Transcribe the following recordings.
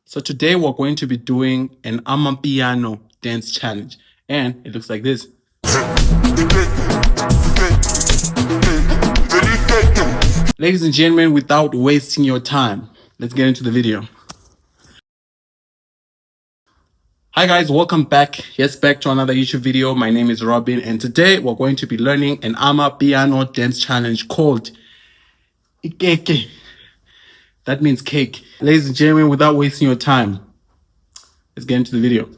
So today we're going to be doing an Amapiano dance challenge, and it looks like this. Ladies and gentlemen, without wasting your time, let's get into the video. Hi guys, welcome back. Yes, back to another YouTube video. My name is Robin, and today we're going to be learning an Amapiano dance challenge called IKHEKHE. That means cake. Ladies and gentlemen, without wasting your time, let's get into the video.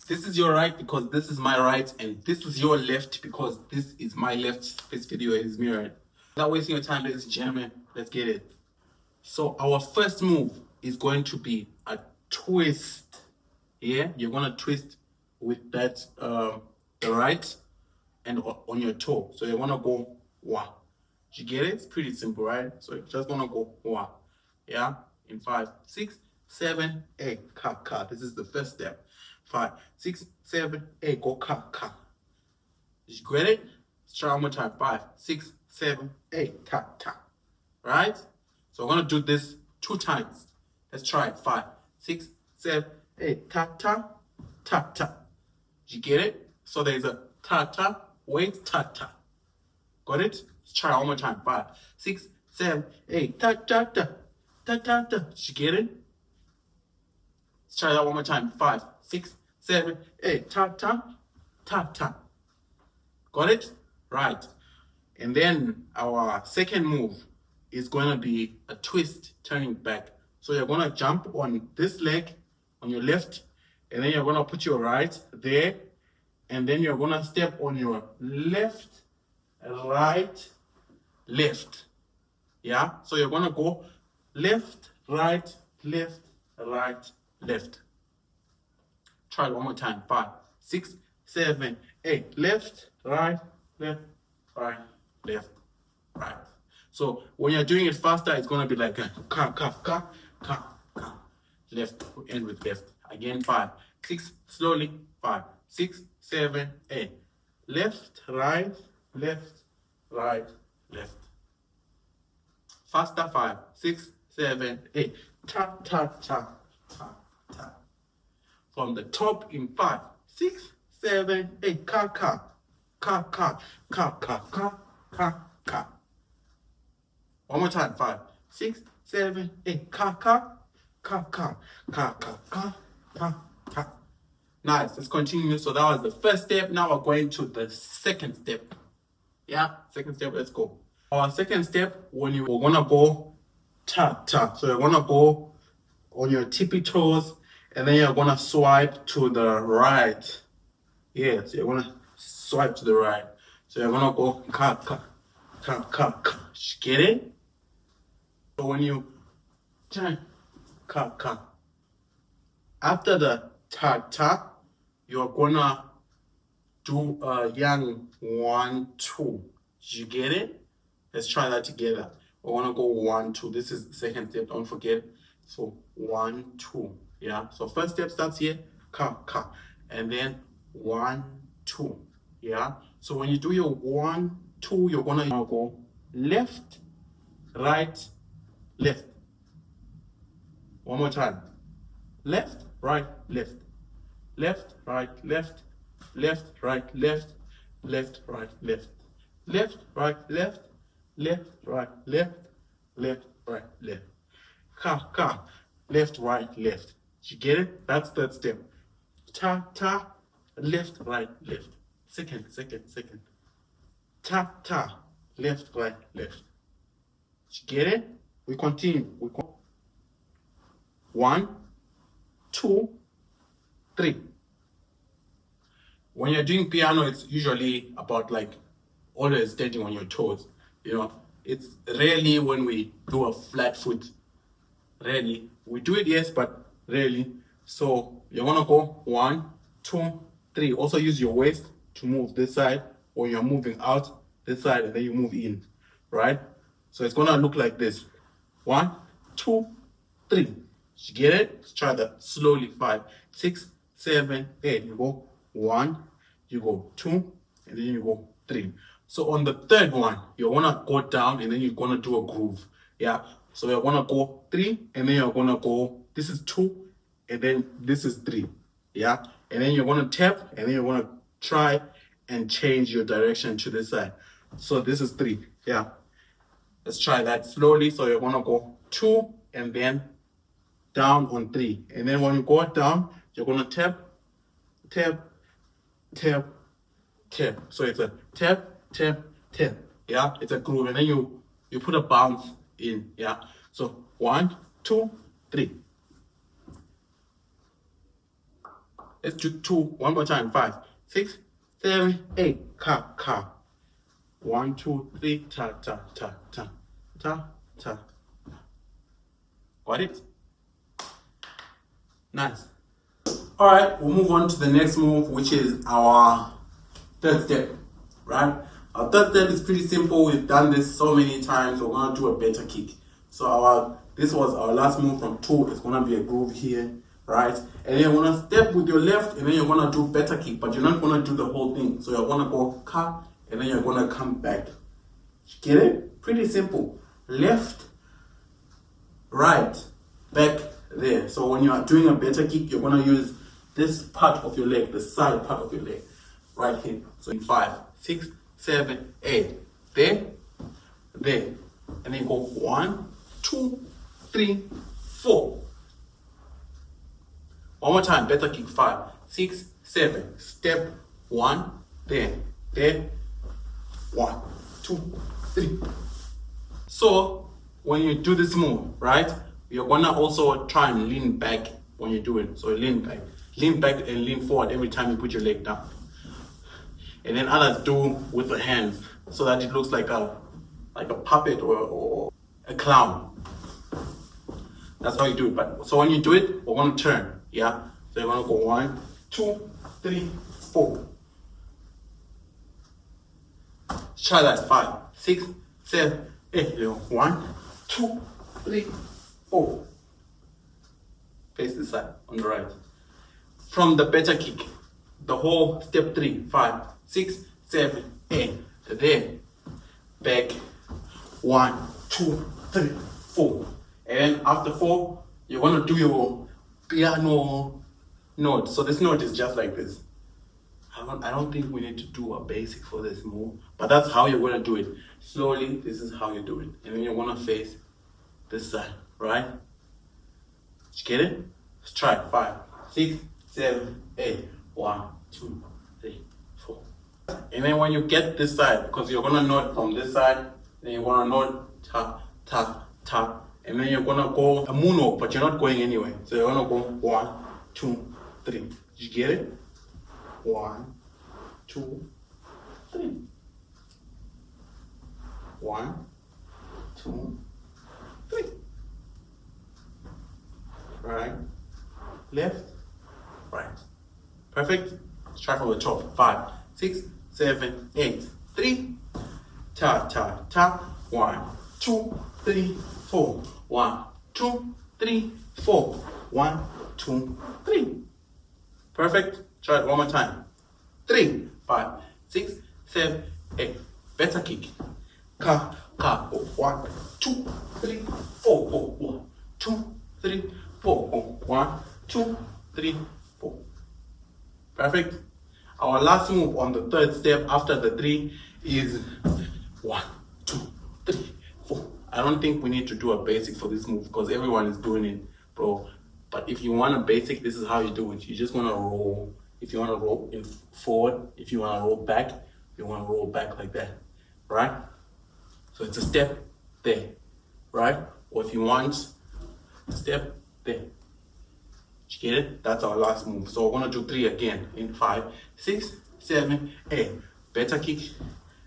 This is your right because this is my right, and this is your left because this is my left. This video is me right. Without wasting your time, ladies and gentlemen, let's get it. So our first move is going to be a twist. Yeah, you're gonna twist with that the right and on your toe. So you're gonna go one. You get it? It's pretty simple, right? So you're just gonna go one. Yeah, in 5, 6, 7, 8. Ka. This is the first step. 5, 6, 7, 8. Go ka. Did you get it? Let's try one more time. 5, 6, 7, 8. Ta. Right? So we're gonna do this 2 times. Let's try it. 5, 6, 7, 8. Ta. Did you get it? So there's a ta, wait, ta. Got it? Let's try one more time. 5, 6, 7, 8. Ta. Did you get it? Let's try that one more time. 5, 6, 7, 8. Ta. Got it? Right. And then our second move is going to be a twist turning back. So you're going to jump on this leg on your left, and then you're going to put your right there, and then you're going to step on your left, right, left. Yeah? So you're going to go left, right, left, right, left. Try it one more time. 5, 6, 7, 8. Left, right, left, right, left, right. So when you're doing it faster, it's gonna be like ka. Left, end with left. Again, 5, 6, slowly. 5, 6, 7, 8. Left, right, left, left. Faster. 5, 6, 7, 8. Ta. From the top in 5, 6, 7, 8. Ka. One more time. 5, 6, 7, 8. Ka. Nice. Let's continue. So that was the first step. Now we're going to the second step. Yeah, second step. Let's go. Our second step, we're gonna go ta. So you're gonna go on your tippy toes, and then you're gonna swipe to the right. Yeah, so you're gonna swipe to the right. So you're gonna go ka. Get it? So when you turn ka, after the ta, you're gonna do a young 1, 2. Did you get it? Let's try that together. We're gonna go 1, 2. This is the second step, don't forget. So 1, 2. Yeah. So first step starts here, ka. And then 1, 2. Yeah. So when you do your 1, 2, you're gonna go left, right, left. One more time. Left, right, left. Left, right, left. Left, right, left. Left, right, left. Left, right, left. Left, right, left. Left, right, left. Ka. Left, right, left. Did you get it? That's third step. Ta. Left, right, left. Second. Ta. Left, right, left. Did you get it? We continue. 1, 2, 3. When you're doing piano, it's usually about like always standing on your toes. You know, it's rarely when we do a flat foot. Rarely. We do it, yes, but rarely. So you're gonna go 1, 2, 3. Also use your waist to move this side, or you're moving out this side and then you move in, right? So it's gonna look like this. 1, 2, 3. You get it? Let's try that slowly. 5, 6, 7, 8. You go 1, you go 2, and then you go 3. So on the third one, you're gonna go down and then you're gonna do a groove. Yeah. So you're gonna go 3, and then you're gonna go. This is 2, and then this is 3. Yeah, and then you're gonna tap, and then you're gonna try and change your direction to this side. So this is 3. Yeah, let's try that slowly. So you're gonna go 2 and then down on 3, and then when you go down, you're gonna tap, tap, tap, tap. So it's a tap, tap, tap. Yeah, it's a groove, and then you put a bounce in. Yeah, so 1, 2, 3. Let's do 2 one more time. 5, 6, 7, 8. Ka ka. 1, 2, 3. Ta ta ta ta ta ta. Got it? Nice. All right, we'll move on to the next move, which is our third step, right? Our third step is pretty simple. We've done this so many times. We're gonna do a better kick. So this was our last move from 2. It's gonna be a groove here, right? And then you're gonna step with your left, and then you're gonna do better kick, but you're not gonna do the whole thing. So you're gonna go ka, and then you're gonna come back. Get it? Pretty simple. Left, right, back, there. So when you are doing a better kick, you're gonna use this part of your leg, the side part of your leg, right here. So in 5, 6, 7, 8, there, there, and then go 1, 2, 3, 4. One more time, better kick. 5, 6, 7. Step 1, there, there, 1, 2, 3. So when you do this move, right, you're gonna also try and lean back when you do it. So lean back and lean forward every time you put your leg down. And then others do with the hands, so that it looks like a puppet or a clown. That's how you do it. But so when you do it, we're gonna turn. Yeah. So you're gonna go 1, 2, 3, 4. Try that. 5, 6, 7, 8. 1, 2, 3, 4. Face this side on the right. From the better kick, the whole step 3, 5, 6, 7, 8. There, back. 1, 2, 3, 4. And then after 4, you're gonna do your piano note. So this note is just like this. I don't think we need to do a basic for this move, but that's how you're gonna do it. Slowly, this is how you do it. And then you're gonna face this side, right? Did you get it? Let's try it. 5, 6, 7, 8. 1, 2, 3, 4. And then when you get this side, because you're gonna note from this side, then you're gonna note tap, tap, tap. And then you're gonna go a moonwalk, but you're not going anywhere. So you're gonna go 1, 2, 3. Did you get it? 1, 2, 3. 1, 2, 3. Right, left, right. Perfect. Let's try from the top. 5, 6, 7, 8. 3. Ta ta ta. 1, 2, 3, 4. 1, 2, 3, 4. 1, 2, 3. Perfect. Try it one more time. 3, 5, 6, 7, 8. Better kick. Ka ka. 1, 2, 3, 4. 1, 2, 3, 4. 1, 2, 3, 4. Perfect. Our last move on the third step after the 3 is 1, 2, 3, 4. I don't think we need to do a basic for this move because everyone is doing it, bro. But if you want a basic, this is how you do it. You just want to roll. If you want to roll in forward, if you want to roll back, you want to roll back like that, right? So it's a step there, right? Or if you want a step there. Did you get it? That's our last move. So we're going to do 3 again in 5, 6, 7, 8. Better kick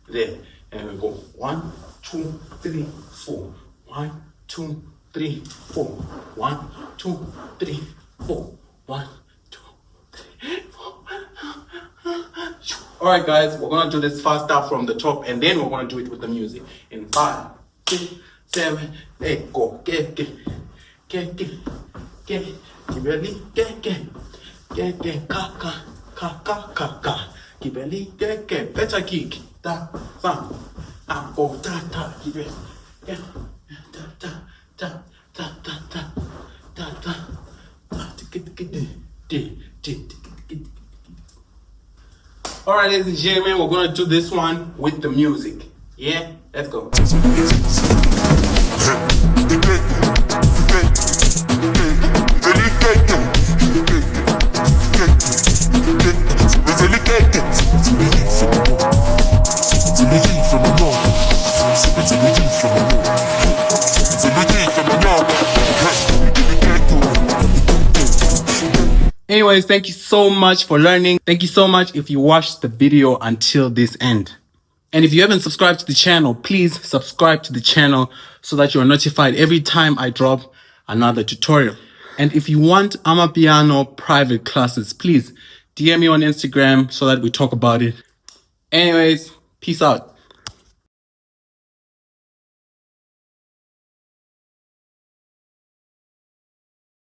there. And we go 1, 2, 3, 4. 1, 2, 3, 4. 1, 2, 3, 4. 1, 2, 3, 4. All right, guys, we're going to do this faster from the top, and then we're going to do it with the music. In 5, 6, 7, 8. Go. Get. Kibeli, get. Ka. Kibeli, get. Better kick. Da, bam. Go, ta. Kibeli. Ta. All right, ladies and gentlemen, we're gonna do this one with the music. Yeah, let's go. Anyways, thank you so much for learning. Thank you so much if you watched the video until this end. And if you haven't subscribed to the channel, please subscribe to the channel so that you're notified every time I drop another tutorial. And if you want Amapiano private classes, please DM me on Instagram so that we talk about it. Anyways, peace out.